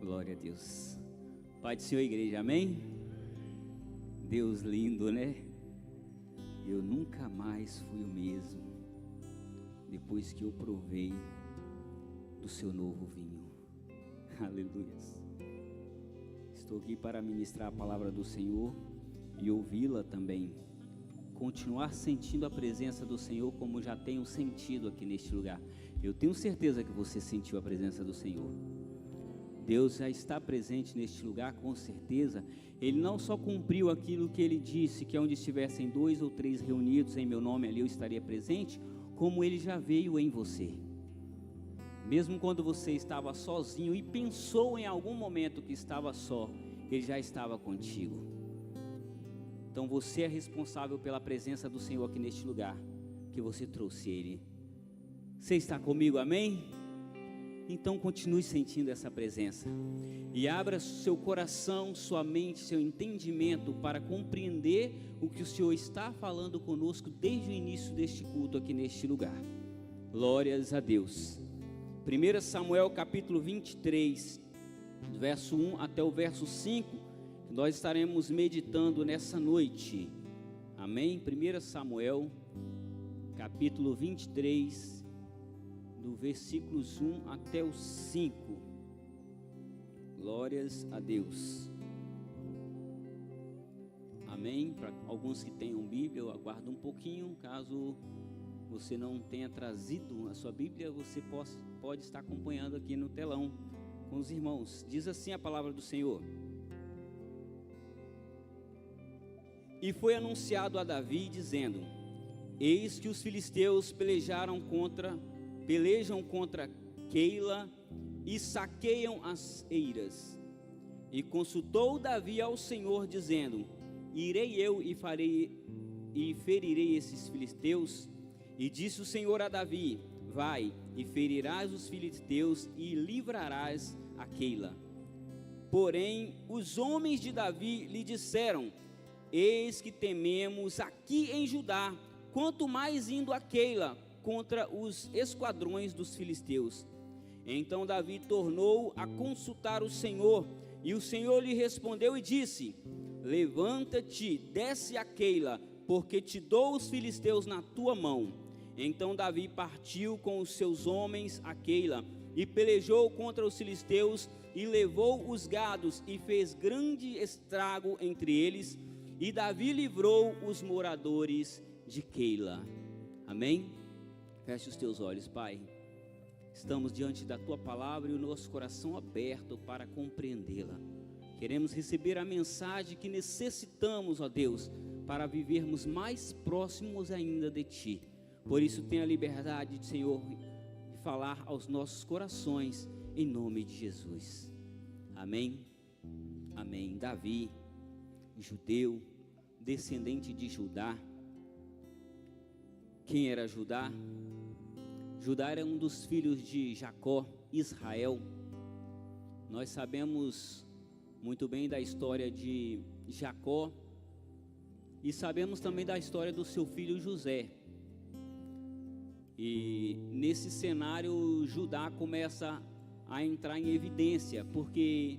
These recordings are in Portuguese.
Glória a Deus. Pai do Senhor, igreja, amém? Deus lindo, né? Eu nunca mais fui o mesmo depois que eu provei do seu novo vinho. Aleluia. Estou aqui para ministrar a palavra do Senhor e ouvi-la também. Continuar sentindo a presença do Senhor como já tenho sentido aqui neste lugar. Eu tenho certeza que você sentiu a presença do Senhor. Deus já está presente neste lugar, com certeza. Ele não só cumpriu aquilo que Ele disse, que onde estivessem 2 ou 3 reunidos em meu nome, ali eu estaria presente, como Ele já veio em você. Mesmo quando você estava sozinho e pensou em algum momento que estava só, Ele já estava contigo. Então você é responsável pela presença do Senhor aqui neste lugar, que você trouxe Ele. Você está comigo, amém? Então continue sentindo essa presença e abra seu coração, sua mente, seu entendimento para compreender o que o Senhor está falando conosco desde o início deste culto aqui neste lugar. Glórias a Deus. 1 Samuel capítulo 23, do verso 1 até o verso 5, que nós estaremos meditando nessa noite. Amém? 1 Samuel capítulo 23, do versículos 1 até o 5. Glórias a Deus. Amém. Para alguns que tenham Bíblia, eu aguardo um pouquinho. Caso você não tenha trazido a sua Bíblia, você pode estar acompanhando aqui no telão com os irmãos. Diz assim a palavra do Senhor: E foi anunciado a Davi, dizendo: Eis que os filisteus pelejam contra Keila e saqueiam as eiras. E consultou Davi ao Senhor, dizendo: Irei eu e ferirei esses filisteus? E disse o Senhor a Davi: Vai e ferirás os filisteus e livrarás a Keila. Porém os homens de Davi lhe disseram: Eis que tememos aqui em Judá, quanto mais indo a Keila contra os esquadrões dos filisteus. Então Davi tornou a consultar o Senhor, e o Senhor lhe respondeu e disse: Levanta-te, desce a Keila, porque te dou os filisteus na tua mão. Então Davi partiu com os seus homens a Keila, e pelejou contra os filisteus, e levou os gados, e fez grande estrago entre eles, e Davi livrou os moradores de Keila. Amém? Feche os teus olhos, Pai. Estamos diante da Tua palavra e o nosso coração aberto para compreendê-la. Queremos receber a mensagem que necessitamos, ó Deus, para vivermos mais próximos ainda de Ti. Por isso, tenha a liberdade, Senhor, de falar aos nossos corações, em nome de Jesus. Amém? Amém. Davi, judeu, descendente de Judá. Quem era Judá? Judá era um dos filhos de Jacó, Israel. Nós sabemos muito bem da história de Jacó e sabemos também da história do seu filho José. E nesse cenário Judá começa a entrar em evidência, porque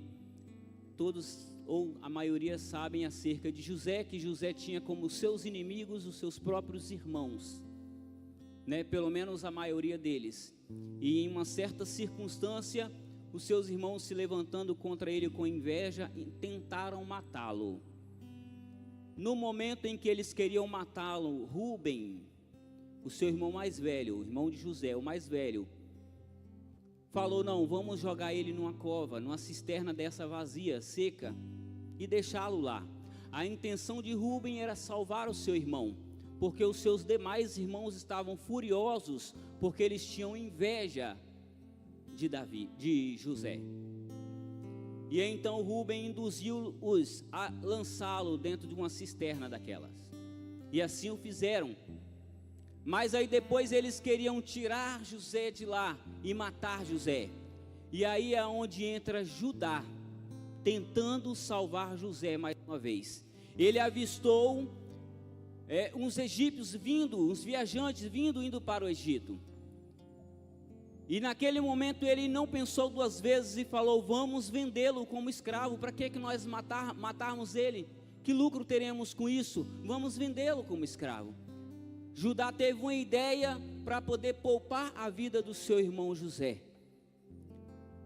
todos ou a maioria sabem acerca de José, que José tinha como seus inimigos os seus próprios irmãos. Pelo menos a maioria deles, e em uma certa circunstância, os seus irmãos se levantando contra ele com inveja, tentaram matá-lo. No momento em que eles queriam matá-lo, Rúben, o seu irmão mais velho, o irmão de José, o mais velho, falou: não, vamos jogar ele numa cova, numa cisterna dessa vazia, seca, e deixá-lo lá. A intenção de Rúben era salvar o seu irmão, porque os seus demais irmãos estavam furiosos, porque eles tinham inveja de José. E então Rúben induziu-os a lançá-lo dentro de uma cisterna daquelas, e assim o fizeram. Mas aí depois eles queriam tirar José de lá e matar José, e aí é onde entra Judá, tentando salvar José mais uma vez. Ele avistou uns egípcios vindo, uns viajantes indo para o Egito. E naquele momento ele não pensou duas vezes e falou: vamos vendê-lo como escravo. Para que nós matarmos ele? Que lucro teremos com isso? Vamos vendê-lo como escravo. Judá teve uma ideia para poder poupar a vida do seu irmão José.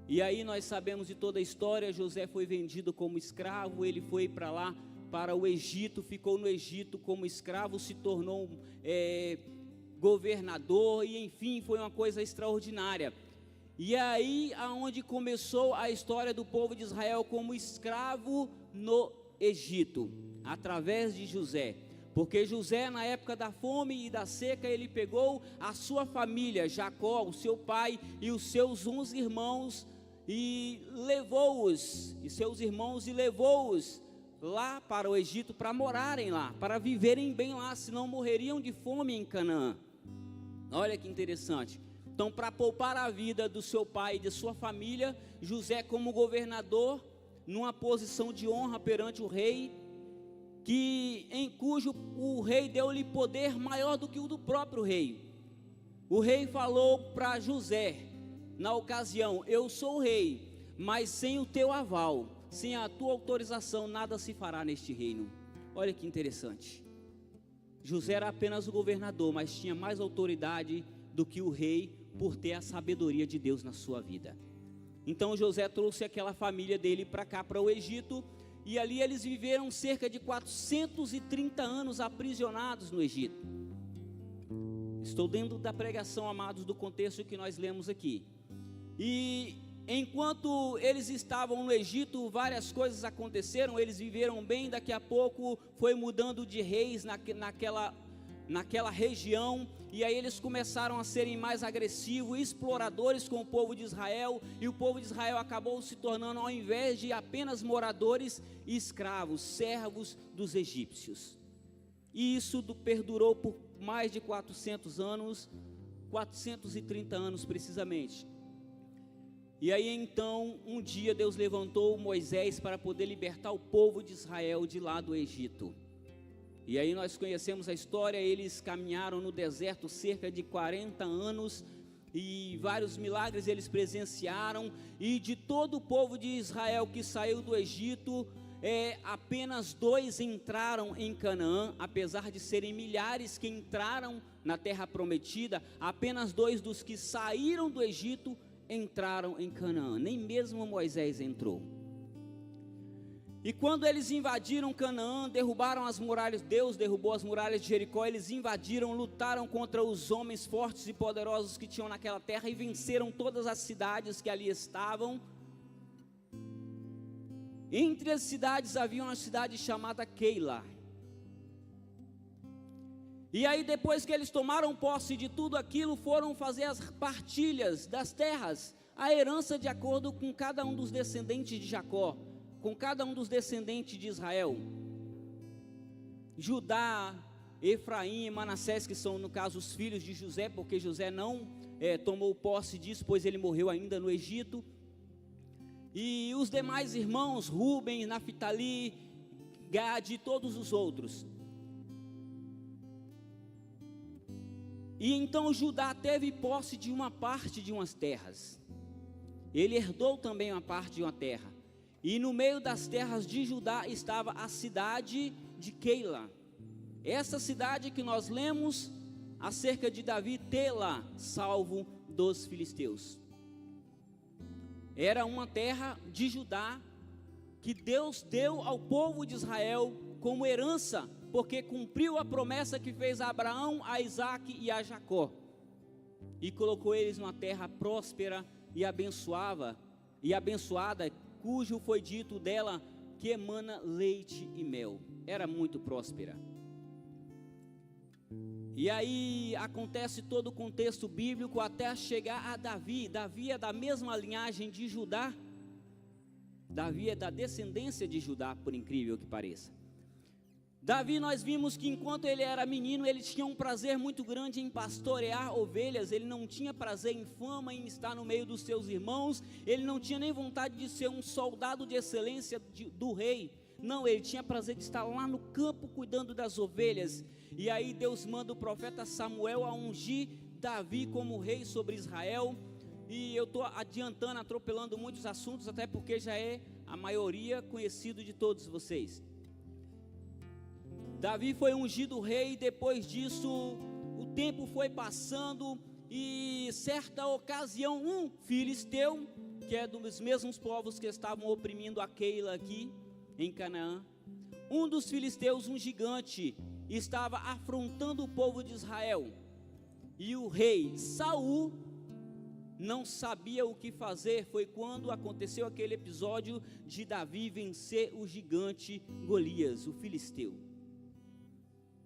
E aí nós sabemos de toda a história. José foi vendido como escravo, ele foi para lá, para o Egito, ficou no Egito como escravo, se tornou governador, e enfim, foi uma coisa extraordinária. E aí aonde começou a história do povo de Israel como escravo no Egito, através de José. Porque José, na época da fome e da seca, ele pegou a sua família, Jacó, o seu pai e os seus 11 irmãos, e levou-os, e seus irmãos, e levou-os lá para o Egito, para morarem lá, para viverem bem lá, senão morreriam de fome em Canaã. Olha que interessante. Então, para poupar a vida do seu pai e de sua família, José, como governador, numa posição de honra perante o rei, em cujo o rei deu-lhe poder maior do que o do próprio rei. O rei falou para José, na ocasião: eu sou o rei, mas sem o teu aval, sem a tua autorização, nada se fará neste reino. Olha que interessante. José era apenas o governador, mas tinha mais autoridade do que o rei, por ter a sabedoria de Deus na sua vida. Então José trouxe aquela família dele para cá, para o Egito, e ali eles viveram cerca de 430 anos aprisionados no Egito. Estou dentro da pregação, amados, do contexto que nós lemos aqui. E enquanto eles estavam no Egito, várias coisas aconteceram, eles viveram bem. Daqui a pouco foi mudando de reis naquela região, e aí eles começaram a serem mais agressivos, exploradores com o povo de Israel, e o povo de Israel acabou se tornando, ao invés de apenas moradores, escravos, servos dos egípcios. E isso perdurou por mais de 400 anos, 430 anos precisamente. E aí então, um dia Deus levantou Moisés para poder libertar o povo de Israel de lá do Egito. E aí nós conhecemos a história. Eles caminharam no deserto cerca de 40 anos, e vários milagres eles presenciaram, e de todo o povo de Israel que saiu do Egito, apenas 2 entraram em Canaã. Apesar de serem milhares que entraram na terra prometida, apenas 2 dos que saíram do Egito entraram em Canaã, nem mesmo Moisés entrou. E quando eles invadiram Canaã, derrubaram as muralhas, Deus derrubou as muralhas de Jericó, eles invadiram, lutaram contra os homens fortes e poderosos que tinham naquela terra, e venceram todas as cidades que ali estavam. Entre as cidades havia uma cidade chamada Keila. E aí, depois que eles tomaram posse de tudo aquilo, foram fazer as partilhas das terras, a herança de acordo com cada um dos descendentes de Jacó, com cada um dos descendentes de Israel. Judá, Efraim e Manassés, que são no caso os filhos de José, porque José não tomou posse disso, pois ele morreu ainda no Egito. E os demais irmãos, Rúben, Naftali, Gade e todos os outros. E então Judá teve posse de uma parte de umas terras. Ele herdou também uma parte de uma terra. E no meio das terras de Judá estava a cidade de Keila. Essa cidade que nós lemos acerca de Davi tê-la salvo dos filisteus. Era uma terra de Judá que Deus deu ao povo de Israel como herança, porque cumpriu a promessa que fez a Abraão, a Isaque e a Jacó, e colocou eles numa terra próspera e abençoada, cujo foi dito dela que emana leite e mel. Era muito próspera. E aí acontece todo o contexto bíblico até chegar a Davi. Davi é da mesma linhagem de Judá. Davi é da descendência de Judá, por incrível que pareça. Davi, nós vimos que enquanto ele era menino, ele tinha um prazer muito grande em pastorear ovelhas. Ele não tinha prazer em fama, em estar no meio dos seus irmãos. Ele não tinha nem vontade de ser um soldado de excelência do rei. Não, ele tinha prazer de estar lá no campo cuidando das ovelhas. E aí Deus manda o profeta Samuel a ungir Davi como rei sobre Israel. e eu estou adiantando, atropelando muitos assuntos, até porque já é a maioria conhecido de todos vocês. Davi foi ungido rei, e depois disso o tempo foi passando, e certa ocasião um filisteu, que é dos mesmos povos que estavam oprimindo a Keila aqui em Canaã, um dos filisteus, um gigante, estava afrontando o povo de Israel, e o rei Saul não sabia o que fazer. Foi quando aconteceu aquele episódio de Davi vencer o gigante Golias, o filisteu.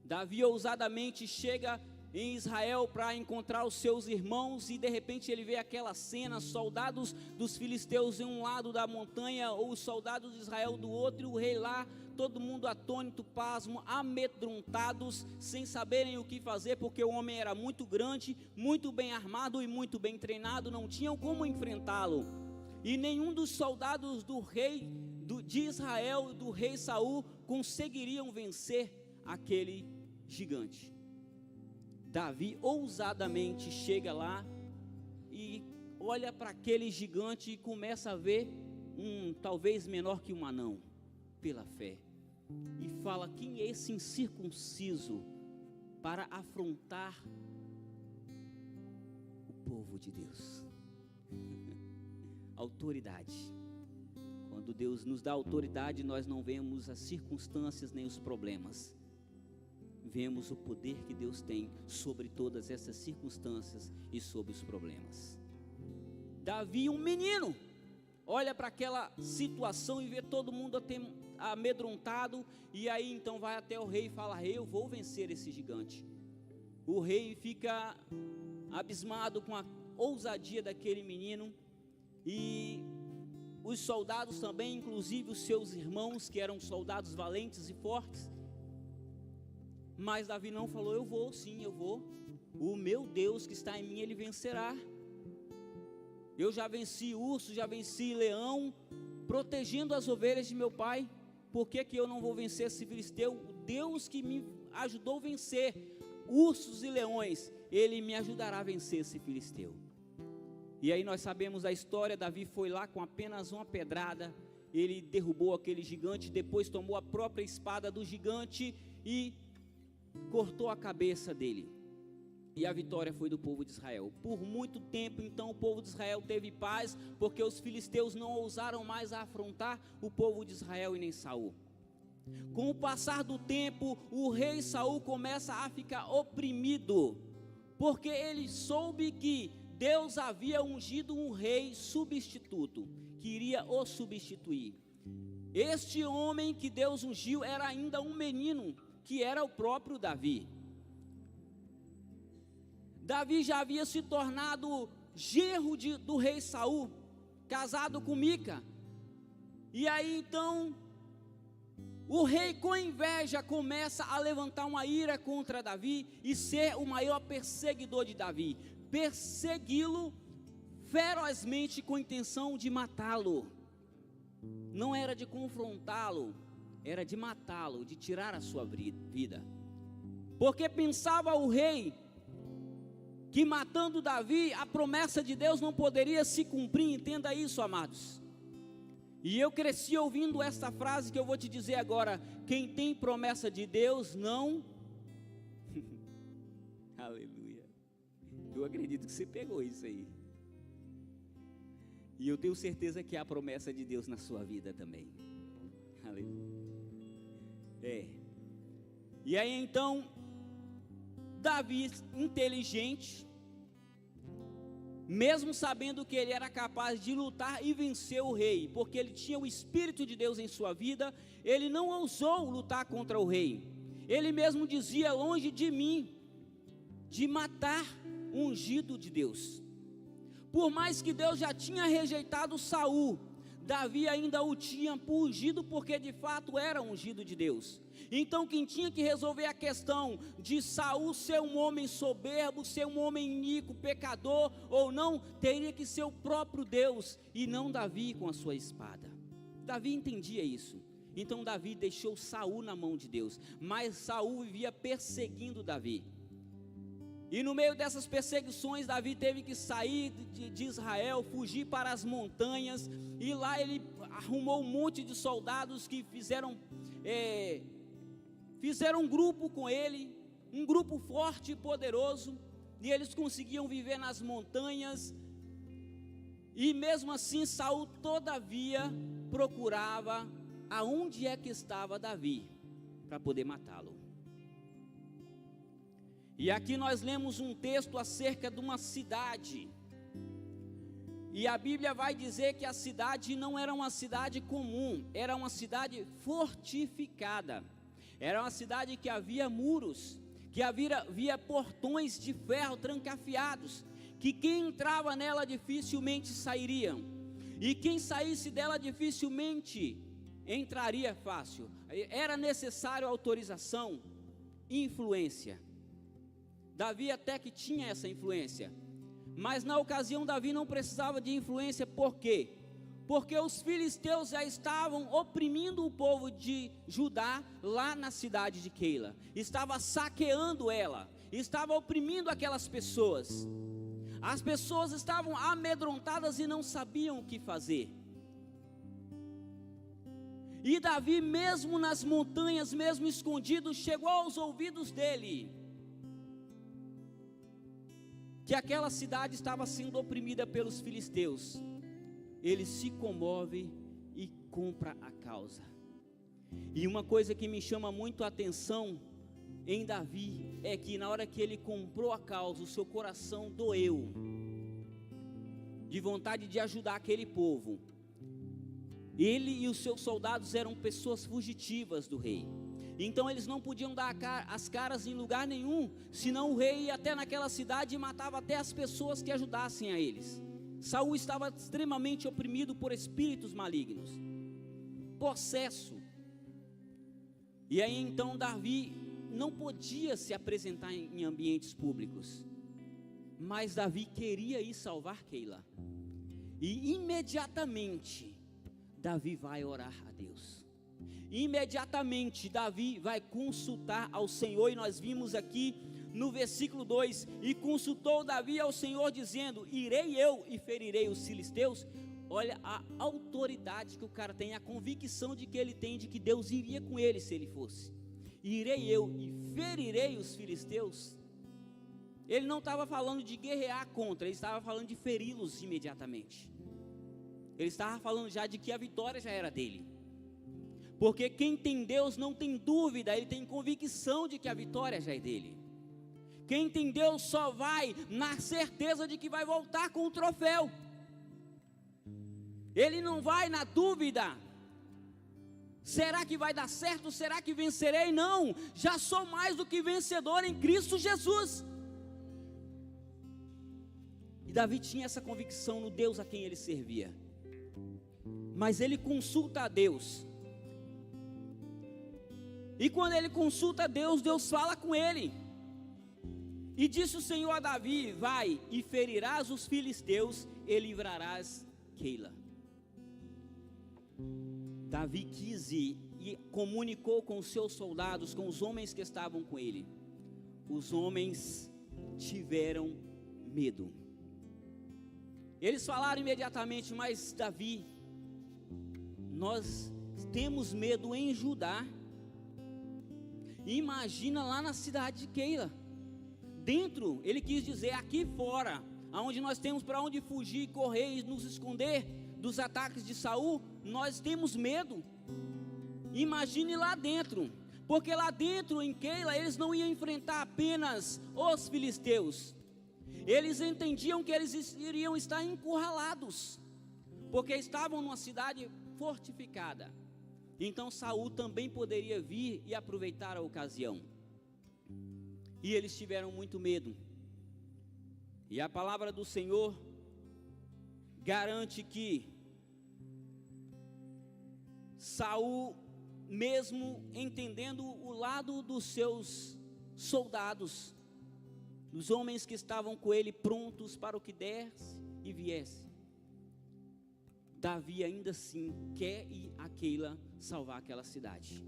Davi ousadamente chega em Israel para encontrar os seus irmãos, e de repente ele vê aquela cena, soldados dos filisteus em um lado da montanha, ou os soldados de Israel do outro, e o rei lá, todo mundo atônito, pasmo, amedrontados, sem saberem o que fazer, porque o homem era muito grande, muito bem armado e muito bem treinado, não tinham como enfrentá-lo, e nenhum dos soldados do rei de Israel, do rei Saul, conseguiriam vencer aquele gigante. Davi ousadamente chega lá e olha para aquele gigante e começa a ver talvez menor que um anão, pela fé, e fala: quem é esse incircunciso para afrontar o povo de Deus? Autoridade. Quando Deus nos dá autoridade, nós não vemos as circunstâncias nem os problemas, vemos o poder que Deus tem sobre todas essas circunstâncias e sobre os problemas. Davi, um menino, olha para aquela situação e vê todo mundo amedrontado, e aí então vai até o rei e fala: rei, eu vou vencer esse gigante. O rei fica abismado com a ousadia daquele menino, e os soldados também, inclusive os seus irmãos, que eram soldados valentes e fortes. Mas Davi não falou: eu vou, sim, eu vou. O meu Deus que está em mim, Ele vencerá. Eu já venci urso, já venci leão, protegendo as ovelhas de meu pai. Por que eu não vou vencer esse filisteu? O Deus que me ajudou a vencer ursos e leões, Ele me ajudará a vencer esse filisteu. E aí nós sabemos a história. Davi foi lá com apenas uma pedrada, ele derrubou aquele gigante, depois tomou a própria espada do gigante e cortou a cabeça dele, e a vitória foi do povo de Israel. Por muito tempo então o povo de Israel teve paz, porque os filisteus não ousaram mais afrontar o povo de Israel e nem Saul. Com o passar do tempo, o rei Saul começa a ficar oprimido, porque ele soube que Deus havia ungido um rei substituto, que iria o substituir. Este homem que Deus ungiu era ainda um menino, que era o próprio Davi. Davi já havia se tornado genro do rei Saul, casado com Mica. E aí então o rei, com inveja, começa a levantar uma ira contra Davi e ser o maior perseguidor de Davi, persegui-lo ferozmente com a intenção de matá-lo. Não era de confrontá-lo, era de matá-lo, de tirar a sua vida, porque pensava o rei que matando Davi, a promessa de Deus não poderia se cumprir. Entenda isso, amados. E eu cresci ouvindo esta frase que eu vou te dizer agora: quem tem promessa de Deus não aleluia. Eu acredito que você pegou isso aí, e eu tenho certeza que há a promessa de Deus na sua vida também. Aleluia. E aí então Davi, inteligente, mesmo sabendo que ele era capaz de lutar e vencer o rei, porque ele tinha o Espírito de Deus em sua vida, ele não ousou lutar contra o rei. Ele mesmo dizia: longe de mim de matar o ungido de Deus. Por mais que Deus já tinha rejeitado Saul, Davi ainda o tinha ungido, porque de fato era ungido de Deus. Então quem tinha que resolver a questão de Saul ser um homem soberbo, ser um homem iníquo, pecador ou não, teria que ser o próprio Deus, e não Davi com a sua espada. Davi entendia isso. Então Davi deixou Saul na mão de Deus, mas Saul vivia perseguindo Davi. E no meio dessas perseguições, Davi teve que sair de Israel, fugir para as montanhas, e lá ele arrumou um monte de soldados que fizeram um grupo com ele, um grupo forte e poderoso, e eles conseguiam viver nas montanhas. E mesmo assim Saul todavia procurava aonde é que estava Davi, para poder matá-lo. E aqui nós lemos um texto acerca de uma cidade, e a Bíblia vai dizer que a cidade não era uma cidade comum, era uma cidade fortificada, era uma cidade que havia muros, que havia portões de ferro trancafiados, que quem entrava nela dificilmente sairia, e quem saísse dela dificilmente entraria fácil. Era necessário autorização, influência. Davi até que tinha essa influência, mas na ocasião Davi não precisava de influência. Por quê? Porque os filisteus já estavam oprimindo o povo de Judá lá na cidade de Keila, estava saqueando ela, estava oprimindo aquelas pessoas. As pessoas estavam amedrontadas e não sabiam o que fazer. E Davi, mesmo nas montanhas, mesmo escondido, chegou aos ouvidos dele que aquela cidade estava sendo oprimida pelos filisteus. Ele se comove e compra a causa. E uma coisa que me chama muito a atenção em Davi é que na hora que ele comprou a causa, o seu coração doeu de vontade de ajudar aquele povo. Ele e os seus soldados eram pessoas fugitivas do rei, então eles não podiam dar as caras em lugar nenhum, senão o rei ia até naquela cidade e matava até as pessoas que ajudassem a eles. Saul estava extremamente oprimido por espíritos malignos, possesso. E aí então Davi não podia se apresentar em ambientes públicos, mas Davi queria ir salvar Keila, e imediatamente Davi vai orar a Deus. Imediatamente Davi vai consultar ao Senhor, e nós vimos aqui no versículo 2, e consultou Davi ao Senhor dizendo: irei eu e ferirei os filisteus. Olha a autoridade que o cara tem, a convicção de que ele tem de que Deus iria com ele se ele fosse. Irei eu e ferirei os filisteus. Ele não estava falando de guerrear contra, ele estava falando de feri-los imediatamente. Ele estava falando já de que a vitória já era dele. Porque quem tem Deus não tem dúvida, ele tem convicção de que a vitória já é dele. Quem tem Deus só vai na certeza de que vai voltar com o troféu. Ele não vai na dúvida: será que vai dar certo? Será que vencerei? Não, já sou mais do que vencedor em Cristo Jesus. E Davi tinha essa convicção no Deus a quem ele servia. Mas ele consulta a Deus. E quando ele consulta a Deus, Deus fala com ele. E disse o Senhor a Davi: vai e ferirás os filisteus e livrarás Keila. Davi quis ir e comunicou com os seus soldados, com os homens que estavam com ele. Os homens tiveram medo. Eles falaram imediatamente: mas Davi, nós temos medo em Judá. Imagina lá na cidade de Keila. Dentro, ele quis dizer aqui fora, aonde nós temos para onde fugir, correr e nos esconder dos ataques de Saul, nós temos medo. Imagine lá dentro, porque lá dentro em Keila eles não iam enfrentar apenas os filisteus. Eles entendiam que eles iriam estar encurralados, porque estavam numa cidade fortificada. Então Saul também poderia vir e aproveitar a ocasião. E eles tiveram muito medo. E a palavra do Senhor garante que Saul, mesmo entendendo o lado dos seus soldados, dos homens que estavam com ele prontos para o que desse e viesse, Davi ainda assim quer ir a Keila salvar aquela cidade.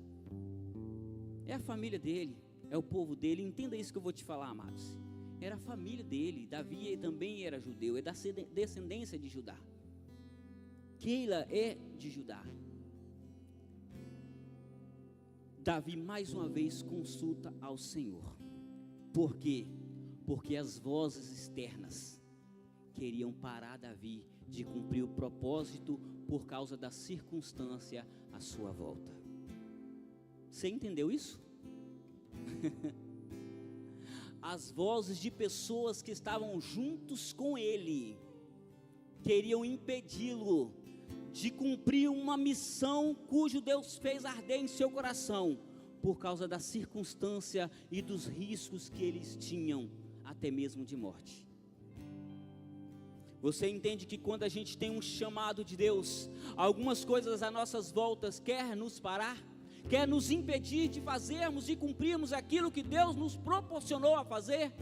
É a família dele, é o povo dele. Entenda isso que eu vou te falar, amados. era a família dele. Davi também era judeu, é da descendência de Judá. Keila é de Judá. Davi mais uma vez consulta ao Senhor. Por quê? Porque as vozes externas queriam parar Davi de cumprir o propósito por causa da circunstância à sua volta. Você entendeu isso? As vozes de pessoas que estavam juntos com ele queriam impedi-lo de cumprir uma missão cujo Deus fez arder em seu coração, por causa da circunstância e dos riscos que eles tinham, até mesmo de morte. Você entende que quando a gente tem um chamado de Deus, algumas coisas às nossas voltas quer nos parar, quer nos impedir de fazermos e cumprirmos aquilo que Deus nos proporcionou a fazer?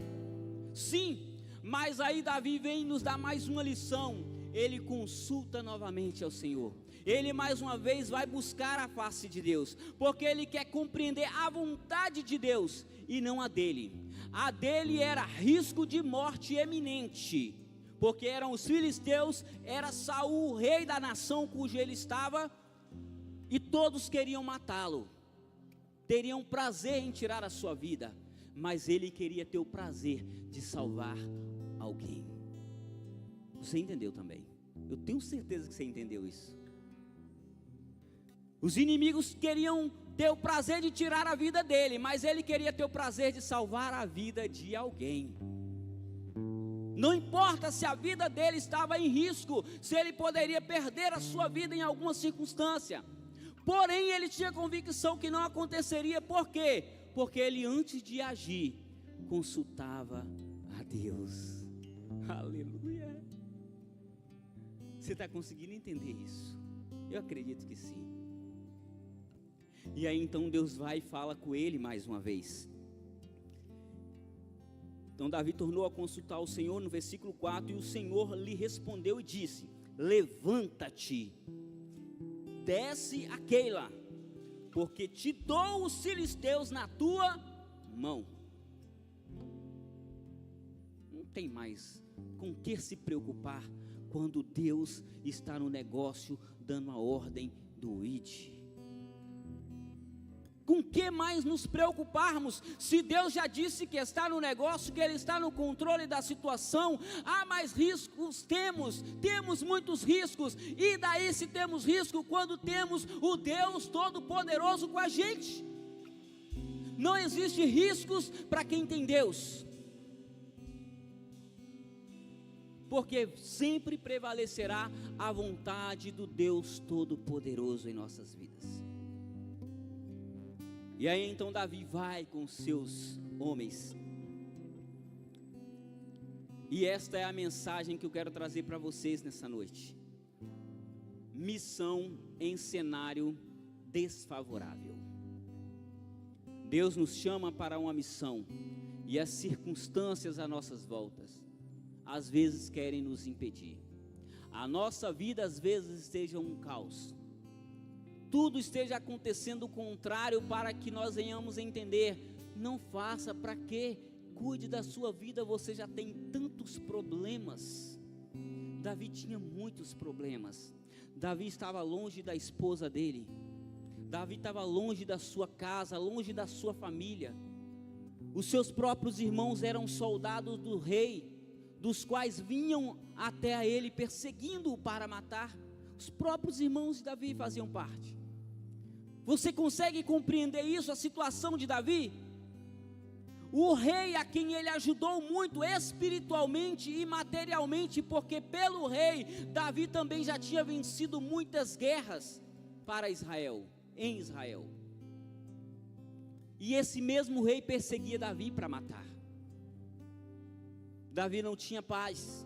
Sim, mas aí Davi vem nos dar mais uma lição. Ele consulta novamente ao Senhor. Ele mais uma vez vai buscar a face de Deus, porque ele quer compreender a vontade de Deus e não a dele. A dele era risco de morte iminente, porque eram os filisteus, era Saul, o rei da nação cujo ele estava, e todos queriam matá-lo, teriam prazer em tirar a sua vida, mas ele queria ter o prazer de salvar alguém. Você entendeu também? Eu tenho certeza que você entendeu isso. Os inimigos queriam ter o prazer de tirar a vida dele, mas ele queria ter o prazer de salvar a vida de alguém. Não importa se a vida dele estava em risco, se ele poderia perder a sua vida em alguma circunstância. Porém, ele tinha convicção que não aconteceria. Por quê? Porque ele, antes de agir, consultava a Deus. Aleluia. Você está conseguindo entender isso? Eu acredito que sim. E aí então Deus vai e fala com ele mais uma vez. Então Davi tornou a consultar o Senhor no versículo 4, e o Senhor lhe respondeu e disse: levanta-te, desce a Keila, porque te dou os filisteus na tua mão. Não tem mais com que se preocupar quando Deus está no negócio dando a ordem do id. Com que mais nos preocuparmos, se Deus já disse que está no negócio, que Ele está no controle da situação? Mais riscos temos muitos riscos, e daí se temos risco, quando temos o Deus Todo-Poderoso com a gente? Não existe riscos para quem tem Deus, porque sempre prevalecerá a vontade do Deus Todo-Poderoso em nossas vidas. E aí então Davi vai com seus homens, e esta é a mensagem que eu quero trazer para vocês nessa noite. Missão em cenário desfavorável. Deus nos chama para uma missão, e as circunstâncias às nossas voltas às vezes querem nos impedir. A nossa vida às vezes esteja um caos, tudo esteja acontecendo o contrário, para que nós venhamos entender: não faça, para quê? Cuide da sua vida, você já tem tantos problemas. Davi tinha muitos problemas. Davi estava longe da esposa dele, Davi estava longe da sua casa, longe da sua família. Os seus próprios irmãos eram soldados do rei, dos quais vinham até a ele perseguindo-o para matar. Os próprios irmãos de Davi faziam parte. Você consegue compreender isso, a situação de Davi? O rei a quem ele ajudou muito espiritualmente e materialmente, porque pelo rei, Davi também já tinha vencido muitas guerras para Israel, em Israel. E esse mesmo rei perseguia Davi para matar. Davi não tinha paz.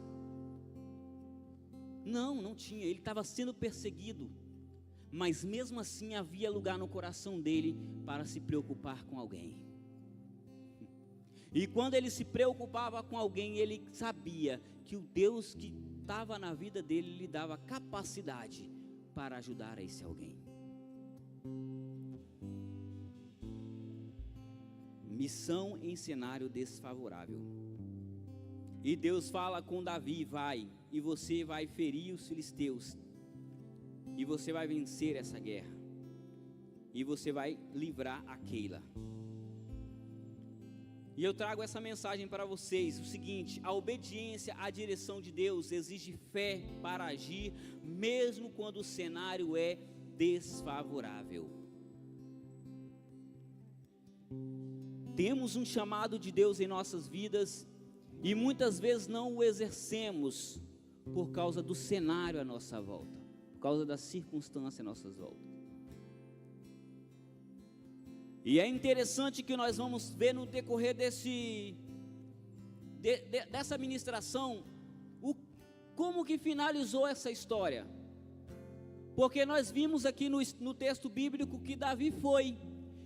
Não tinha, ele estava sendo perseguido. Mas mesmo assim havia lugar no coração dele para se preocupar com alguém. E quando ele se preocupava com alguém, ele sabia que o Deus que estava na vida dele lhe dava capacidade para ajudar a esse alguém. Missão em cenário desfavorável. E Deus fala com Davi: vai, e você vai ferir os filisteus, e você vai vencer essa guerra, e você vai livrar a Keila. E eu trago essa mensagem para vocês, o seguinte: a obediência à direção de Deus exige fé para agir, mesmo quando o cenário é desfavorável. Temos um chamado de Deus em nossas vidas, e muitas vezes não o exercemos, por causa do cenário à nossa volta, por causa das circunstâncias à nossa volta. E é interessante que nós vamos ver no decorrer dessa ministração, como que finalizou essa história. Porque nós vimos aqui no texto bíblico que Davi foi,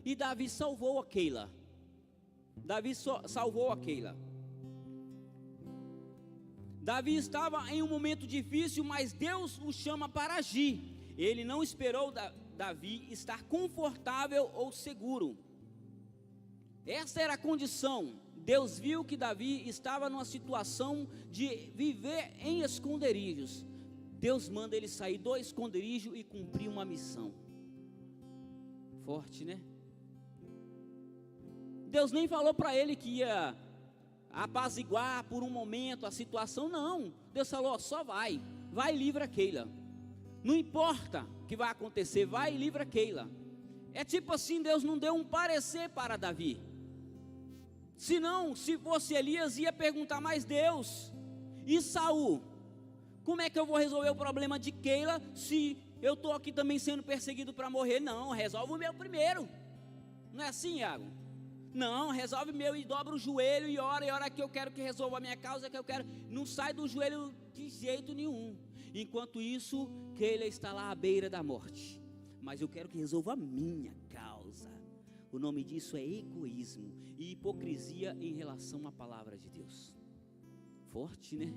e Davi salvou a Keila. Davi salvou a Keila. Davi estava em um momento difícil, mas Deus o chama para agir. Ele não esperou Davi estar confortável ou seguro. Essa era a condição. Deus viu que Davi estava numa situação de viver em esconderijos. Deus manda ele sair do esconderijo e cumprir uma missão. Forte, né? Deus nem falou para ele que ia apaziguar por um momento a situação, não. Deus falou: só vai e livra Keila. Não importa o que vai acontecer, vai e livra Keila. É tipo assim, Deus não deu um parecer para Davi. Senão, se fosse Elias, ia perguntar: mas Deus, e Saul? Como é que eu vou resolver o problema de Keila, se eu estou aqui também sendo perseguido para morrer? Não, resolve o meu primeiro. Não é assim, Iago? Não, resolve o meu, e dobra o joelho e ora que eu quero que resolva a minha causa, que eu quero. Não sai do joelho de jeito nenhum. Enquanto isso, Keila está lá à beira da morte. Mas eu quero que resolva a minha causa. O nome disso é egoísmo e hipocrisia em relação à palavra de Deus. Forte, né?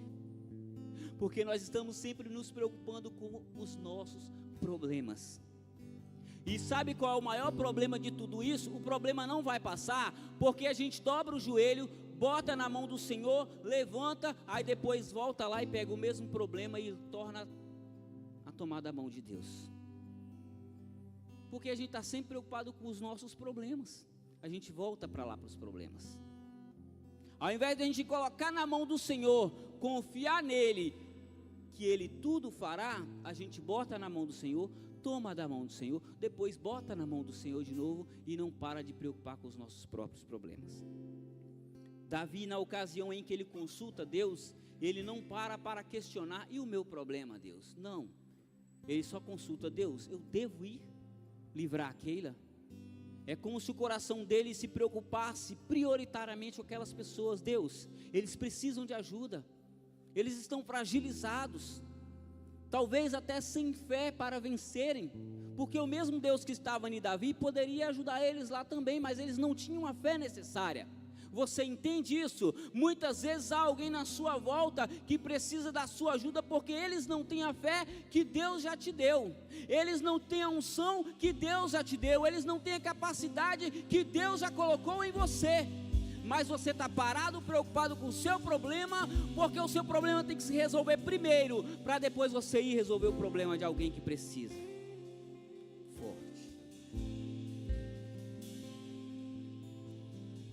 Porque nós estamos sempre nos preocupando com os nossos problemas. E sabe qual é o maior problema de tudo isso? O problema não vai passar, porque a gente dobra o joelho, bota na mão do Senhor, levanta, aí depois volta lá e pega o mesmo problema e torna a tomar da mão de Deus. Porque a gente está sempre preocupado com os nossos problemas. A gente volta para lá para os problemas. Ao invés de a gente colocar na mão do Senhor, confiar nele, que Ele tudo fará, a gente bota na mão do Senhor, toma da mão do Senhor, depois bota na mão do Senhor de novo e não para de preocupar com os nossos próprios problemas. Davi, na ocasião em que ele consulta Deus, ele não para questionar: e o meu problema, Deus? Não, ele só consulta: Deus, eu devo ir livrar a Keila? É como se o coração dele se preocupasse prioritariamente com aquelas pessoas. Deus, eles precisam de ajuda, eles estão fragilizados, talvez até sem fé para vencerem, porque o mesmo Deus que estava em Davi poderia ajudar eles lá também, mas eles não tinham a fé necessária. Você entende isso? Muitas vezes há alguém na sua volta que precisa da sua ajuda, porque eles não têm a fé que Deus já te deu, eles não têm a unção que Deus já te deu, eles não têm a capacidade que Deus já colocou em você. Mas você está parado, preocupado com o seu problema, porque o seu problema tem que se resolver primeiro, para depois você ir resolver o problema de alguém que precisa. Forte.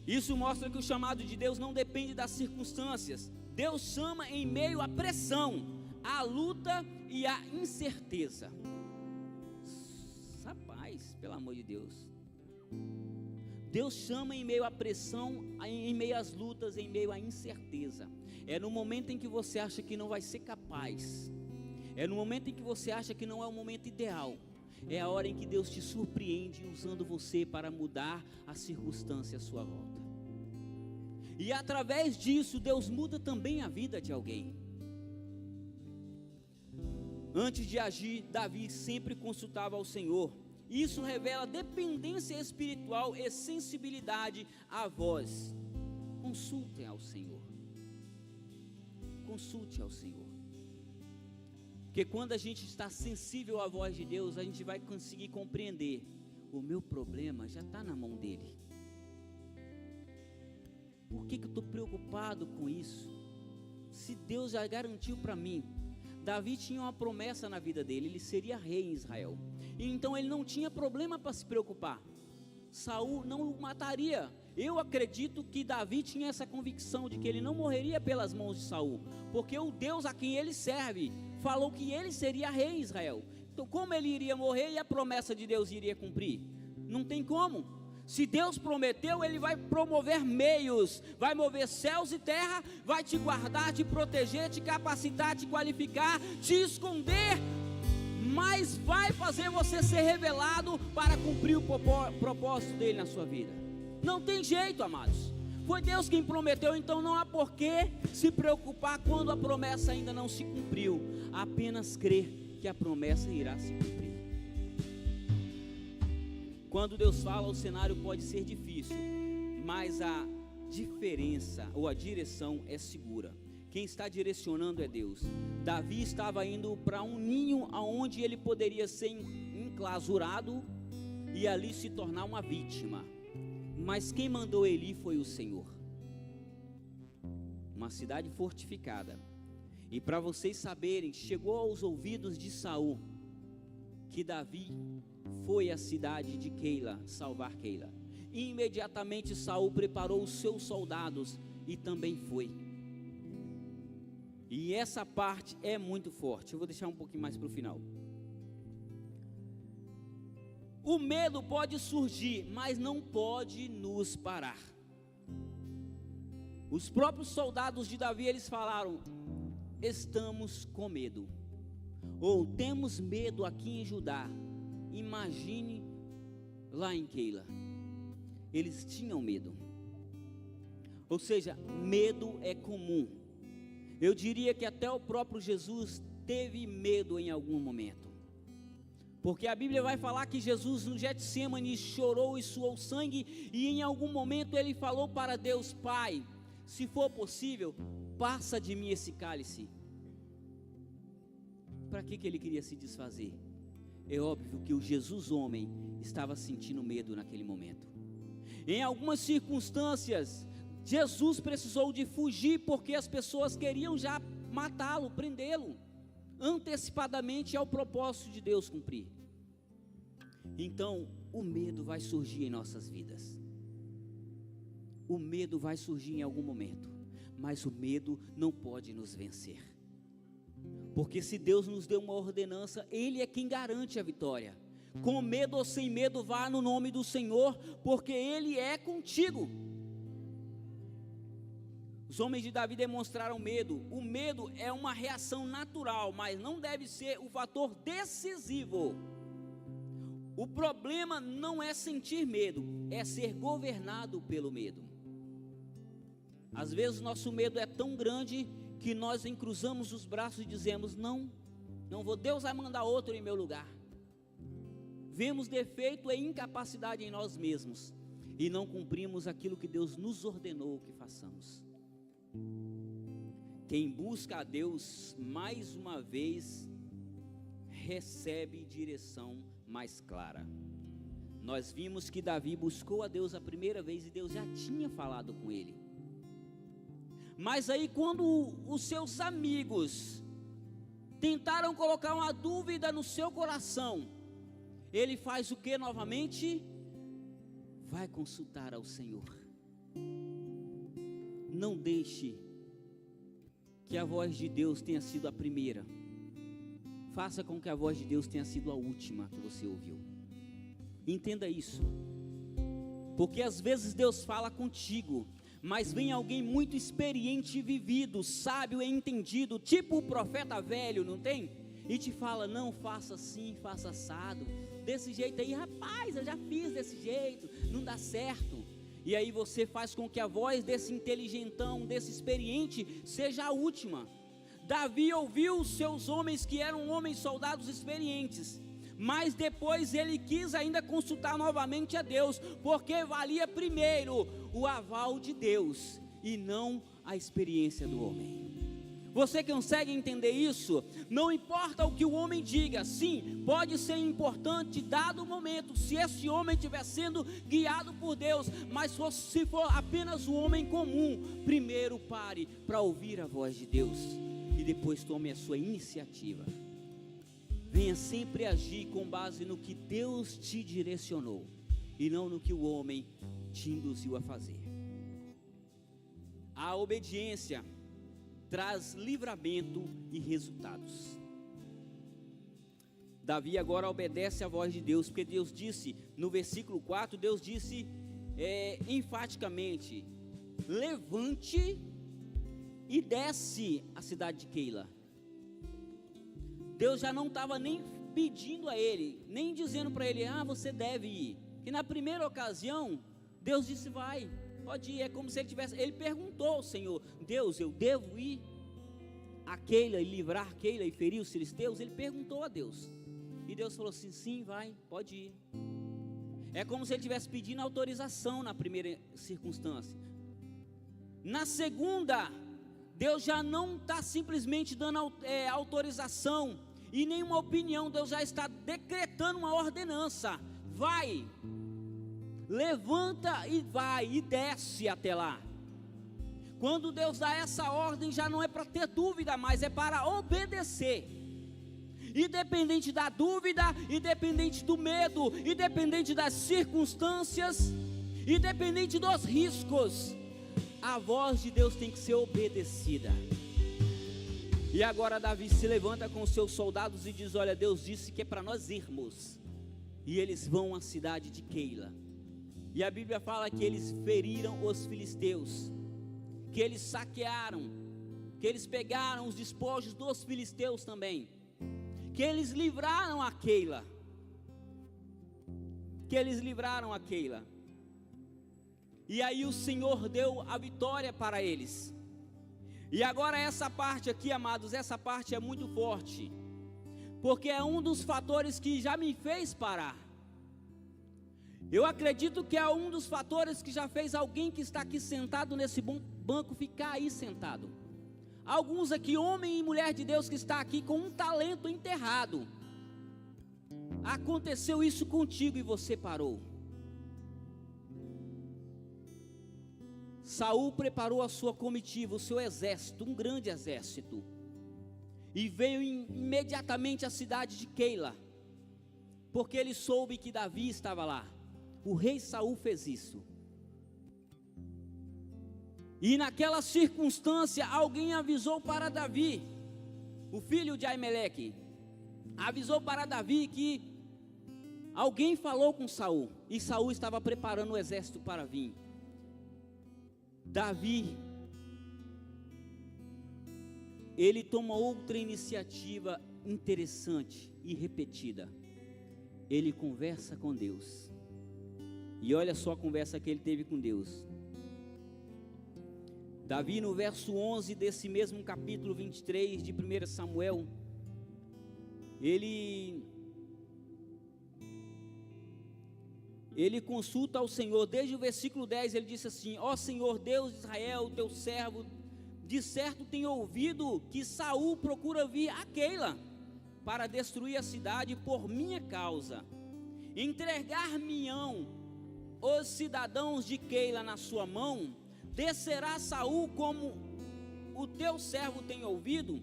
Isso mostra que o chamado de Deus não depende das circunstâncias. Deus chama em meio à pressão, à luta e à incerteza. Rapaz, pelo amor de Deus. Deus chama em meio à pressão, em meio às lutas, em meio à incerteza. É no momento em que você acha que não vai ser capaz, é no momento em que você acha que não é o momento ideal, é a hora em que Deus te surpreende usando você para mudar a circunstância à sua volta. E através disso Deus muda também a vida de alguém. Antes de agir, Davi sempre consultava ao Senhor. Isso revela dependência espiritual e sensibilidade à voz. Consultem ao Senhor. Consulte ao Senhor. Porque quando a gente está sensível à voz de Deus, a gente vai conseguir compreender: o meu problema já está na mão dEle. Por que eu estou preocupado com isso? se Deus já garantiu para mim, Davi tinha uma promessa na vida dele, ele seria rei em Israel, e então ele não tinha problema para se preocupar, Saul não o mataria. Eu acredito que Davi tinha essa convicção de que ele não morreria pelas mãos de Saul, porque o Deus a quem ele serve falou que ele seria rei em Israel. Então como ele iria morrer e a promessa de Deus iria cumprir? Não tem como. Se Deus prometeu, Ele vai promover meios, vai mover céus e terra, vai te guardar, te proteger, te capacitar, te qualificar, te esconder, mas vai fazer você ser revelado para cumprir o propósito dele na sua vida. Não tem jeito, amados. Foi Deus quem prometeu, então não há por que se preocupar quando a promessa ainda não se cumpriu. Apenas crer que a promessa irá se cumprir. Quando Deus fala, o cenário pode ser difícil, mas a diferença ou a direção é segura. Quem está direcionando é Deus. Davi estava indo para um ninho onde ele poderia ser enclausurado e ali se tornar uma vítima. Mas quem mandou ele foi o Senhor. Uma cidade fortificada. E para vocês saberem, chegou aos ouvidos de Saul que Davi foi à cidade de Keila salvar Keila. E imediatamente Saul preparou os seus soldados e também foi. E essa parte é muito forte. Eu vou deixar um pouquinho mais para o final. O medo pode surgir, mas não pode nos parar. Os próprios soldados de Davi, eles falaram: estamos com medo, ou temos medo aqui em Judá. Imagine lá em Keila. Eles tinham medo. Ou seja, medo é comum. Eu diria que até o próprio Jesus teve medo em algum momento. Porque a Bíblia vai falar que Jesus no Getsêmani chorou e suou sangue, e em algum momento ele falou para Deus: Pai, se for possível, passa de mim esse cálice. Para que ele queria se desfazer? É óbvio que o Jesus homem estava sentindo medo naquele momento. Em algumas circunstâncias, Jesus precisou de fugir porque as pessoas queriam já matá-lo, prendê-lo, antecipadamente ao propósito de Deus cumprir. Então, o medo vai surgir em nossas vidas. O medo vai surgir em algum momento, mas o medo não pode nos vencer. Porque se Deus nos deu uma ordenança, Ele é quem garante a vitória. Com medo ou sem medo, vá no nome do Senhor, porque Ele é contigo. Os homens de Davi demonstraram medo. O medo é uma reação natural, mas não deve ser o fator decisivo. O problema não é sentir medo, é ser governado pelo medo. Às vezes nosso medo é tão grande que nós encruzamos os braços e dizemos: não vou, Deus vai mandar outro em meu lugar. Vemos defeito e incapacidade em nós mesmos e não cumprimos aquilo que Deus nos ordenou que façamos. Quem busca a Deus mais uma vez recebe direção mais clara. Nós vimos que Davi buscou a Deus a primeira vez e Deus já tinha falado com ele. Mas aí quando os seus amigos tentaram colocar uma dúvida no seu coração, ele faz o que novamente? Vai consultar ao Senhor. Não deixe que a voz de Deus tenha sido a primeira. Faça com que a voz de Deus tenha sido a última que você ouviu. Entenda isso. Porque às vezes Deus fala contigo, mas vem alguém muito experiente e vivido, sábio e entendido, tipo o profeta velho, não tem? E te fala: não, faça assim, faça assado, desse jeito aí, rapaz, eu já fiz desse jeito, não dá certo. E aí você faz com que a voz desse inteligentão, desse experiente, seja a última. Davi ouviu os seus homens, que eram homens soldados experientes, mas depois ele quis ainda consultar novamente a Deus, porque valia primeiro o aval de Deus e não a experiência do homem. Você consegue entender isso? Não importa o que o homem diga, sim, pode ser importante dado o momento, se esse homem estiver sendo guiado por Deus, mas se for apenas um homem comum, primeiro pare para ouvir a voz de Deus e depois tome a sua iniciativa. Venha sempre agir com base no que Deus te direcionou e não no que o homem te induziu a fazer. A obediência traz livramento e resultados. Davi agora obedece à voz de Deus, porque Deus disse, no versículo 4, Deus disse enfaticamente: levante e desce a cidade de Keila. Deus já não estava nem pedindo a ele, nem dizendo para ele, você deve ir. E na primeira ocasião, Deus disse, vai, pode ir. É como se ele perguntou ao Senhor: Deus, eu devo ir a Keila e livrar Keila e ferir os filisteus? Ele perguntou a Deus, e Deus falou assim, sim, vai, pode ir. É como se ele estivesse pedindo autorização na primeira circunstância. Na segunda, Deus já não está simplesmente dando autorização e nenhuma opinião, Deus já está decretando uma ordenança: vai, levanta e vai, e desce até lá. Quando Deus dá essa ordem, já não é para ter dúvida mais, é para obedecer. Independente da dúvida, independente do medo, independente das circunstâncias, independente dos riscos, a voz de Deus tem que ser obedecida. E agora Davi se levanta com os seus soldados e diz: olha, Deus disse que é para nós irmos. E eles vão à cidade de Keila. E a Bíblia fala que eles feriram os filisteus, que eles saquearam, que eles pegaram os despojos dos filisteus também, que eles livraram a Keila, e aí o Senhor deu a vitória para eles. E agora essa parte aqui, amados, essa parte é muito forte, porque é um dos fatores que já me fez parar. Eu acredito que é um dos fatores que já fez alguém que está aqui sentado nesse banco ficar aí sentado. Alguns aqui, homem e mulher de Deus, que está aqui com um talento enterrado. Aconteceu isso contigo e você parou. Saul preparou a sua comitiva, o seu exército, um grande exército, e veio imediatamente à cidade de Keila, porque ele soube que Davi estava lá. O rei Saul fez isso. E naquela circunstância, alguém avisou para Davi, o filho de Aimeleque, avisou para Davi que alguém falou com Saul, e Saul estava preparando o exército para vir. Davi, ele toma outra iniciativa interessante e repetida. Ele conversa com Deus. E olha só a conversa que ele teve com Deus. Davi, no verso 11 desse mesmo capítulo 23 de 1 Samuel, ele consulta ao Senhor. Desde o versículo 10 ele disse assim: ó Senhor Deus de Israel, teu servo de certo tem ouvido que Saul procura vir a Keila para destruir a cidade por minha causa. Entregar-me-ão os cidadãos de Keila na sua mão? Descerá Saul como o teu servo tem ouvido?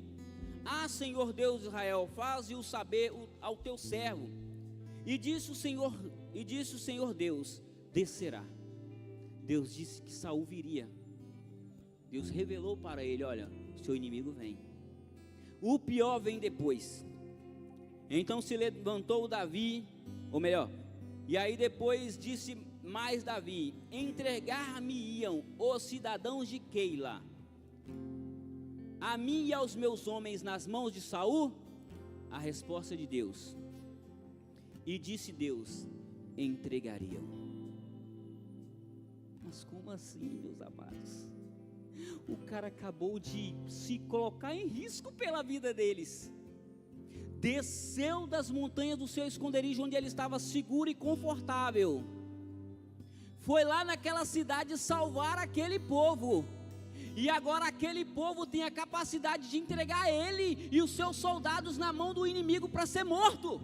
Ah, Senhor Deus de Israel, faze-o saber ao teu servo. E disse o Senhor Deus: descerá. Deus disse que Saul viria. Deus revelou para ele: olha, seu inimigo vem. O pior vem depois. Então se levantou Davi, ou melhor, e aí depois disse mais Davi: entregar-me-iam os cidadãos de Keila a mim e aos meus homens nas mãos de Saul? A resposta de Deus: e disse Deus: entregariam. Mas como assim, meus amados? O cara acabou de se colocar em risco pela vida deles. Desceu das montanhas do seu esconderijo, onde ele estava seguro e confortável. Foi lá naquela cidade salvar aquele povo. E agora aquele povo tem a capacidade de entregar ele e os seus soldados na mão do inimigo para ser morto.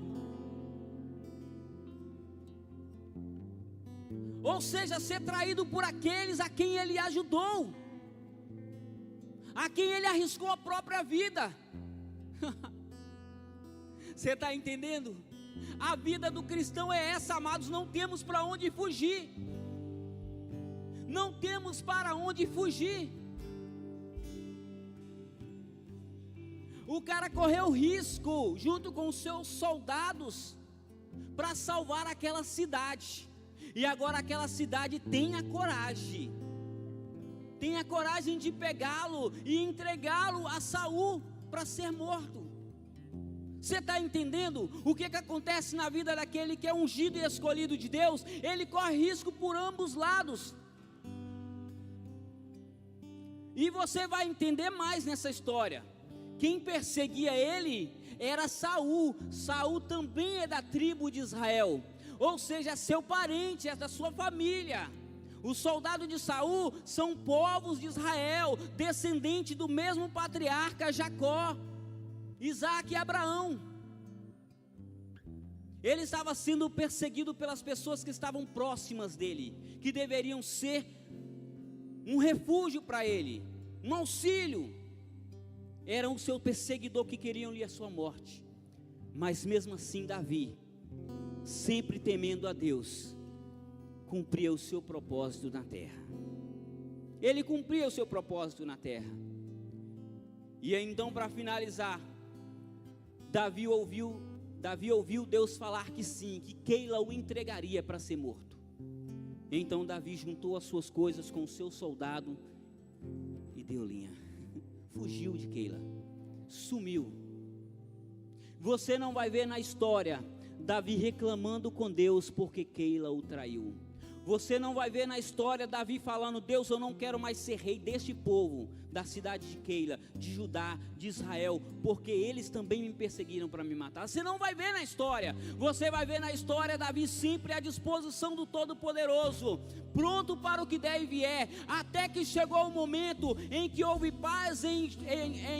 Ou seja, ser traído por aqueles a quem ele ajudou, a quem ele arriscou a própria vida. Você está entendendo? A vida do cristão é essa, amados, não temos para onde fugir. Não temos para onde fugir. O cara correu risco, junto com os seus soldados, para salvar aquela cidade. E agora aquela cidade tem a coragem de pegá-lo e entregá-lo a Saul para ser morto. Você está entendendo o que acontece na vida daquele que é ungido e escolhido de Deus? Ele corre risco por ambos lados. E você vai entender mais nessa história. Quem perseguia ele era Saul. Saul também é da tribo de Israel, ou seja, é seu parente, é da sua família. Os soldados de Saul são povos de Israel, descendente do mesmo patriarca Jacó, Isaac e Abraão. Ele estava sendo perseguido pelas pessoas que estavam próximas dele, que deveriam ser um refúgio para ele, um auxílio. Eram o seu perseguidor que queriam-lhe a sua morte. Mas mesmo assim Davi, sempre temendo a Deus, cumpria o seu propósito na terra. Ele cumpria o seu propósito na terra. E então, para finalizar, Davi ouviu Deus falar que sim, que Keila o entregaria para ser morto. Então Davi juntou as suas coisas com o seu soldado e deu linha. Fugiu de Keila, sumiu. Você não vai ver na história Davi reclamando com Deus porque Keila o traiu. Você não vai ver na história Davi falando: Deus, eu não quero mais ser rei deste povo, da cidade de Keila, de Judá, de Israel, porque eles também me perseguiram para me matar. Você não vai ver na história. Você vai ver na história Davi sempre à disposição do Todo-Poderoso, pronto para o que der e vier, até que chegou o momento em que houve paz em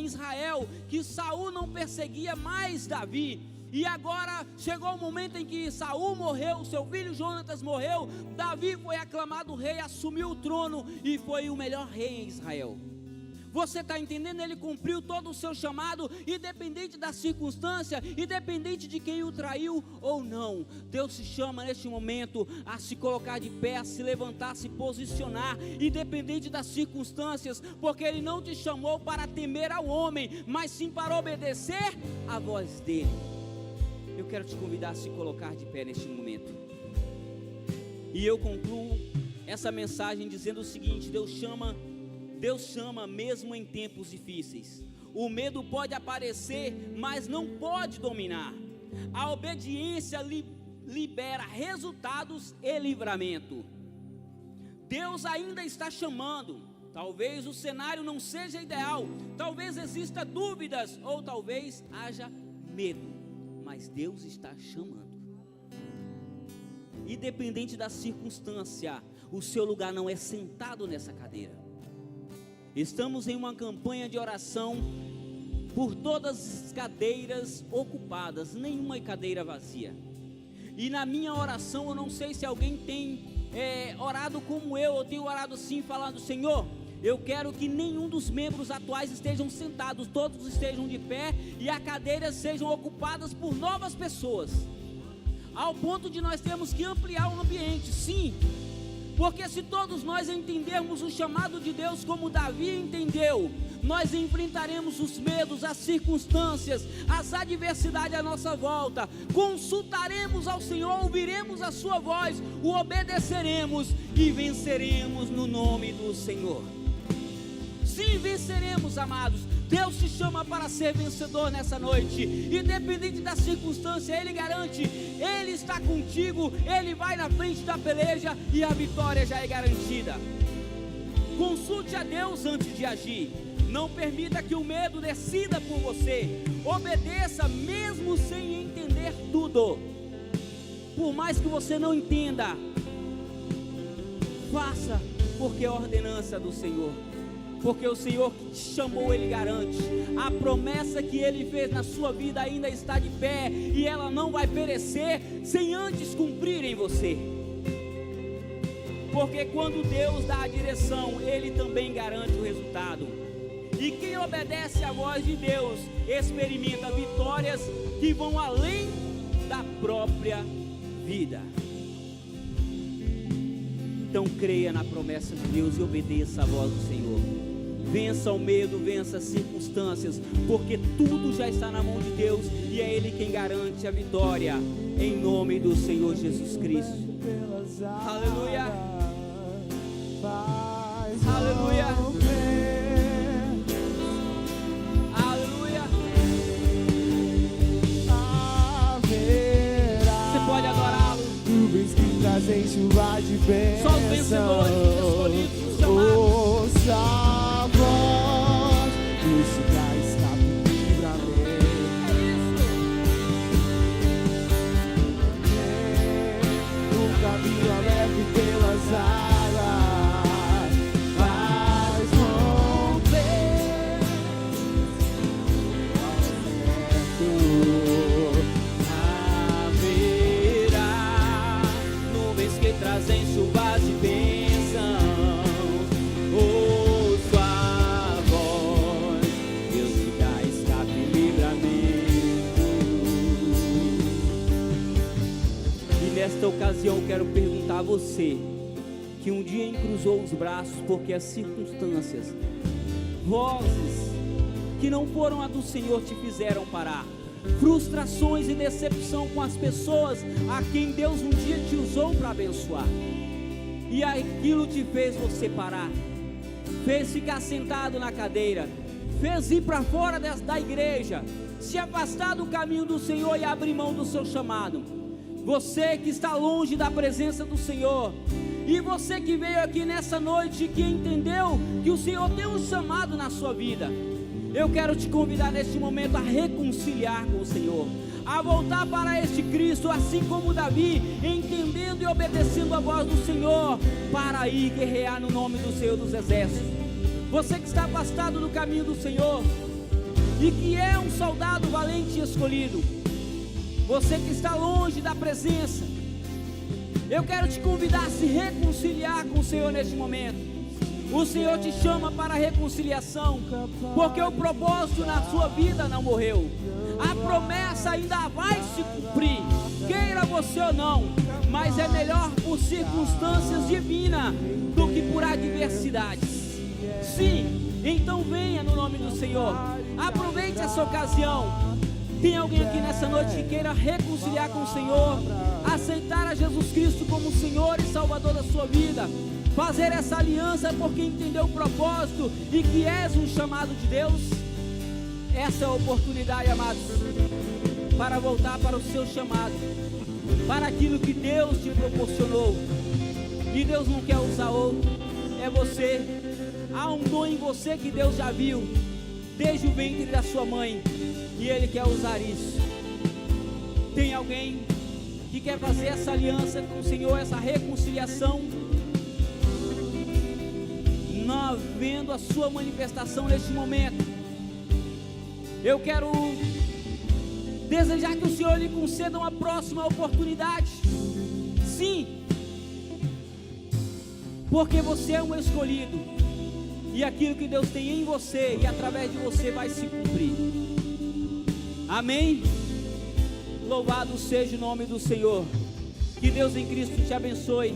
Israel, que Saul não perseguia mais Davi. E agora chegou o momento em que Saul morreu, seu filho Jonatas morreu, Davi foi aclamado rei, assumiu o trono e foi o melhor rei em Israel. Você está entendendo? Ele cumpriu todo o seu chamado, independente da circunstância, independente de quem o traiu ou não. Deus te chama neste momento a se colocar de pé, a se levantar, a se posicionar, independente das circunstâncias, porque Ele não te chamou para temer ao homem, mas sim para obedecer à voz dEle. Eu quero te convidar a se colocar de pé neste momento. E eu concluo essa mensagem dizendo o seguinte: Deus chama mesmo em tempos difíceis. O medo pode aparecer, mas não pode dominar. A obediência libera resultados e livramento. Deus ainda está chamando. Talvez o cenário não seja ideal, talvez exista dúvidas, ou talvez haja medo, mas Deus está chamando. Independente da circunstância, o seu lugar não é sentado nessa cadeira. Estamos em uma campanha de oração por todas as cadeiras ocupadas, nenhuma cadeira vazia. E na minha oração, eu não sei se alguém tem orado como eu tenho orado assim, falando: Senhor, eu quero que nenhum dos membros atuais estejam sentados, todos estejam de pé e as cadeiras sejam ocupadas por novas pessoas, ao ponto de nós termos que ampliar o ambiente. Sim, porque se todos nós entendermos o chamado de Deus como Davi entendeu, nós enfrentaremos os medos, as circunstâncias, as adversidades à nossa volta, consultaremos ao Senhor, ouviremos a sua voz, o obedeceremos e venceremos no nome do Senhor. Sim, venceremos, amados. Deus te chama para ser vencedor nessa noite, independente da circunstância. Ele garante, Ele está contigo, Ele vai na frente da peleja e a vitória já é garantida. Consulte a Deus antes de agir. Não permita que o medo decida por você. Obedeça mesmo sem entender tudo. Por mais que você não entenda, faça, porque é a ordenança do Senhor. porque o Senhor que te chamou, Ele garante. A promessa que Ele fez na sua vida ainda está de pé, e ela não vai perecer sem antes cumprir em você. Porque quando Deus dá a direção, Ele também garante o resultado. E quem obedece à voz de Deus experimenta vitórias que vão além da própria vida. Então creia na promessa de Deus e obedeça à voz do Senhor. Vença o medo, vença as circunstâncias, porque tudo já está na mão de Deus e é Ele quem garante a vitória, em nome do Senhor Jesus Cristo. Aleluia. Aleluia. Aleluia. Você pode adorá-lo. Nuvens que trazem chuva de bênção. Só os vencedores, escolhidos, chamados. Ouça a voz dos cigais, escape e livramento. Um caminho aberto pelas águas, faz romper Haverá nuvens que trazem chuvas de bênção. Ouço a voz, Deus te dá escape e livramento. E nesta ocasião quero perguntar a você que um dia encruzou os braços porque as circunstâncias, vozes que não foram a do Senhor te fizeram parar, frustrações e decepção com as pessoas a quem Deus um dia te usou para abençoar, e aquilo te fez você parar, fez ficar sentado na cadeira, fez ir para fora da igreja, se afastar do caminho do Senhor e abrir mão do seu chamado. Você que está longe da presença do Senhor, e você que veio aqui nessa noite e que entendeu que o Senhor tem um chamado na sua vida, eu quero te convidar neste momento a reconciliar com o Senhor, a voltar para este Cristo, assim como Davi, entendendo e obedecendo a voz do Senhor, para ir guerrear no nome do Senhor dos Exércitos. Você que está afastado do caminho do Senhor, e que é um soldado valente e escolhido, você que está longe da presença, eu quero te convidar a se reconciliar com o Senhor neste momento. O Senhor te chama para a reconciliação, porque o propósito na sua vida não morreu. A promessa ainda vai se cumprir, queira você ou não, mas é melhor por circunstâncias divinas do que por adversidades. Sim, então venha no nome do Senhor, aproveite essa ocasião. Tem alguém aqui nessa noite que queira reconciliar com o Senhor, aceitar a Jesus Cristo como Senhor e Salvador da sua vida, fazer essa aliança porque entendeu o propósito e que és um chamado de Deus? Essa é a oportunidade, amados, para voltar para o seu chamado, para aquilo que Deus te proporcionou. E Deus não quer usar outro, é você. Há um dom em você que Deus já viu desde o ventre da sua mãe, e Ele quer usar isso. Tem alguém que quer fazer essa aliança com o Senhor, essa reconciliação, não vendo a sua manifestação neste momento? Eu quero desejar que o Senhor lhe conceda uma próxima oportunidade. Sim, porque você é um escolhido, e aquilo que Deus tem em você e através de você vai se cumprir. Amém? Louvado seja o nome do Senhor. Que Deus em Cristo te abençoe,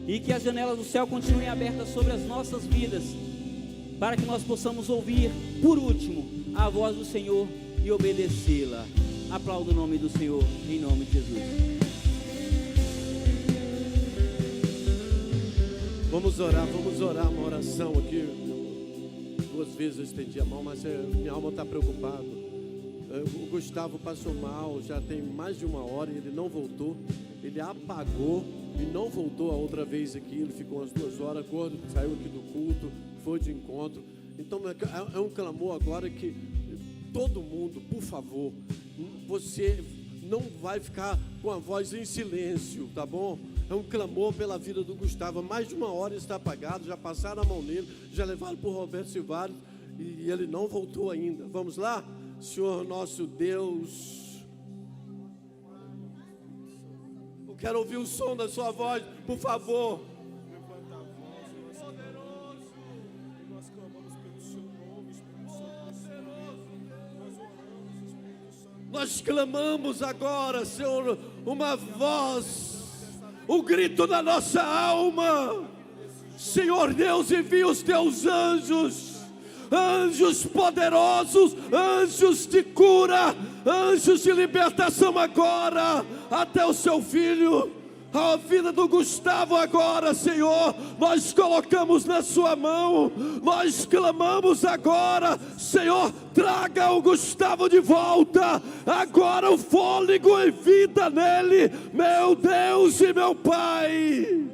e que as janelas do céu continuem abertas sobre as nossas vidas, para que nós possamos ouvir, por último, a voz do Senhor e obedecê-la. Aplauda o nome do Senhor, em nome de Jesus. Vamos orar uma oração aqui. 2 vezes eu estendi a mão, mas minha alma está preocupada. O Gustavo passou mal, já tem mais de 1 hora e ele não voltou. Ele apagou e não voltou a outra vez aqui. Ele ficou umas 2 horas, gordo, saiu aqui do culto, foi de encontro. Então é um clamor agora que todo mundo, por favor, você não vai ficar com a voz em silêncio, tá bom? É um clamor pela vida do Gustavo. Há mais de uma hora está apagado, já passaram a mão nele, já levaram para o Roberto Silvares e ele não voltou ainda. Vamos lá? Senhor nosso Deus, eu quero ouvir o som da sua voz, por favor. Levanta a voz, poderoso. Nós clamamos pelo seu nome, Espírito Santo. Nós clamamos agora, Senhor, uma voz, um grito na nossa alma. Senhor Deus, envia os teus anjos, anjos poderosos, anjos de cura, anjos de libertação agora, até o seu filho, a vida do Gustavo agora, Senhor, nós colocamos na sua mão, nós clamamos agora, Senhor, traga o Gustavo de volta, agora o fôlego e vida nele, meu Deus e meu Pai.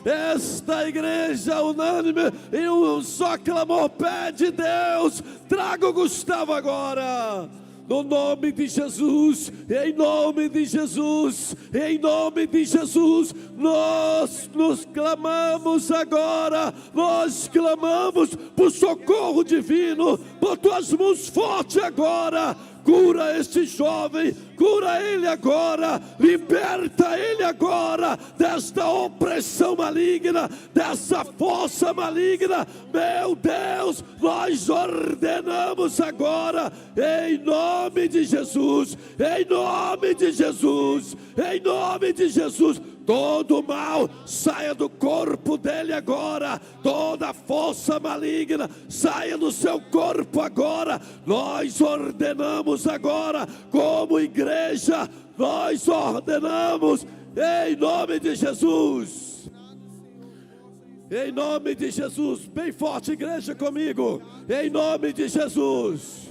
Esta igreja unânime e um só clamor pede: Deus, traga o Gustavo agora. No nome de Jesus, em nome de Jesus, em nome de Jesus, nós nos clamamos agora, nós clamamos por socorro divino, por tuas mãos fortes agora. Cura este jovem, cura ele agora, liberta ele agora desta opressão maligna, dessa força maligna. Meu Deus, nós ordenamos agora, em nome de Jesus, em nome de Jesus, em nome de Jesus. Todo mal saia do corpo dele agora, toda força maligna saia do seu corpo agora. Nós ordenamos agora, como igreja, nós ordenamos em nome de Jesus. Em nome de Jesus, bem forte, igreja, comigo. Em nome de Jesus.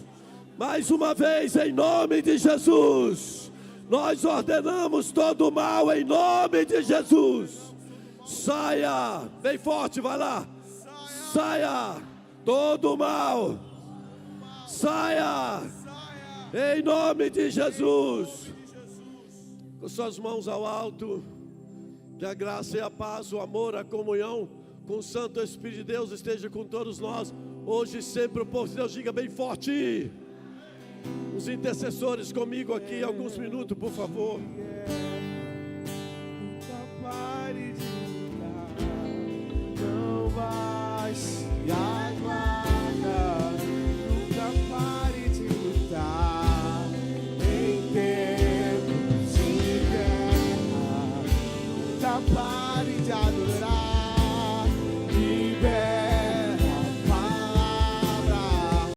Mais uma vez, em nome de Jesus. Nós ordenamos todo o mal em nome de Jesus. Saia, bem forte, vai lá. Saia, todo o mal. Saia, em nome de Jesus. Com suas mãos ao alto, que a graça e a paz, o amor, a comunhão com o Santo Espírito de Deus esteja com todos nós, hoje e sempre. O povo de Deus diga bem forte. Os intercessores comigo aqui, alguns minutos, por favor.